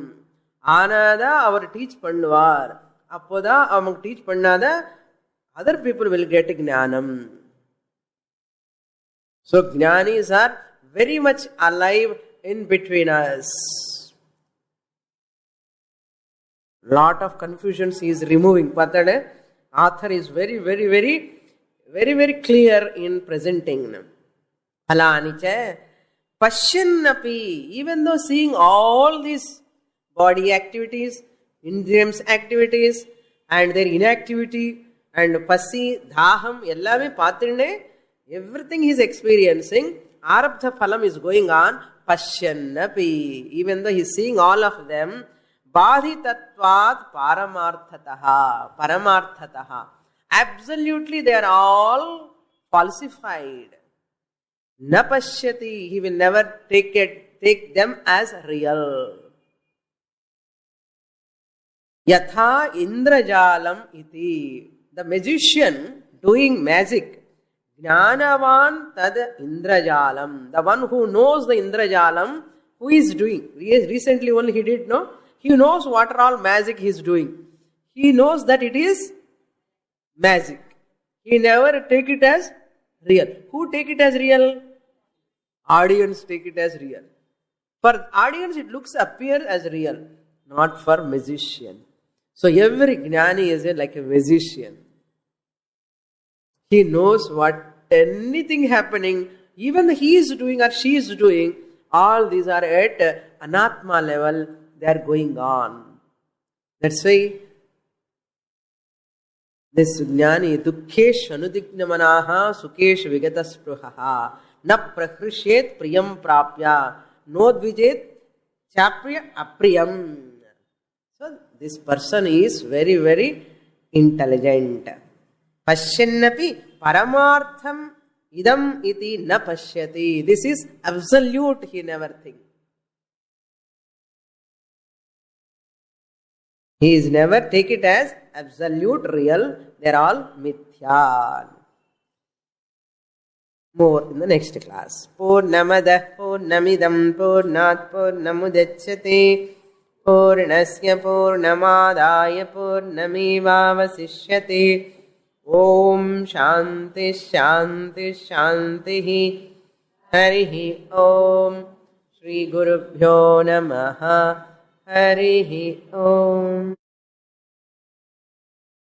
ஆனாதான் அவர் teach பண்ணுவார். அப்போதான் அவங்க டீச் பண்ணாத other people will get jnanam. So jnanis are very much alive in between us. Lot of confusions he is removing. Pathade, author is very clear in presenting. Phalanicha pashyannapi, even though seeing all these body activities, indriyams activities and their inactivity and pasi, dhaham, ellame paathirne, everything he is experiencing, arabdha phalam is going on, pashyannapi, even though he is seeing all of them, badhitatvat paramarthataha, absolutely they are all falsified. Na pashyati, he will never take them as real. Yatha indrajalam iti, the magician doing magic, jnanavan tad indrajalam, the one who knows the indrajalam, who is doing, recently only he did know, he knows what are all magic he is doing. He knows that it is magic. He never take it as real. Who take it as real? Audience take it as real. For audience it appears as real, not for magician. So every jnani is like a magician. He knows what anything happening, even he is doing or she is doing, all these are at anatma level, they are going on. That's why this jnani dukkhesh anudignamanaha sukesh vigataspraha na prahrushet priyam prapya nodvijet Chapriya apriyam. So this person is very, very intelligent. Pashyannapi paramartham idam iti na pashyati. This is absolute, he never thinks. He is never take it as absolute real. They are all mithya. More in the next class. Purnamadah purnamidam purnat purnamudachyate purnasya purnamadaya purnamevavasishyate. Om Shanti Shanti Shanti. Harihi Om. Shri Gurubhyo Namaha. Harihi Om.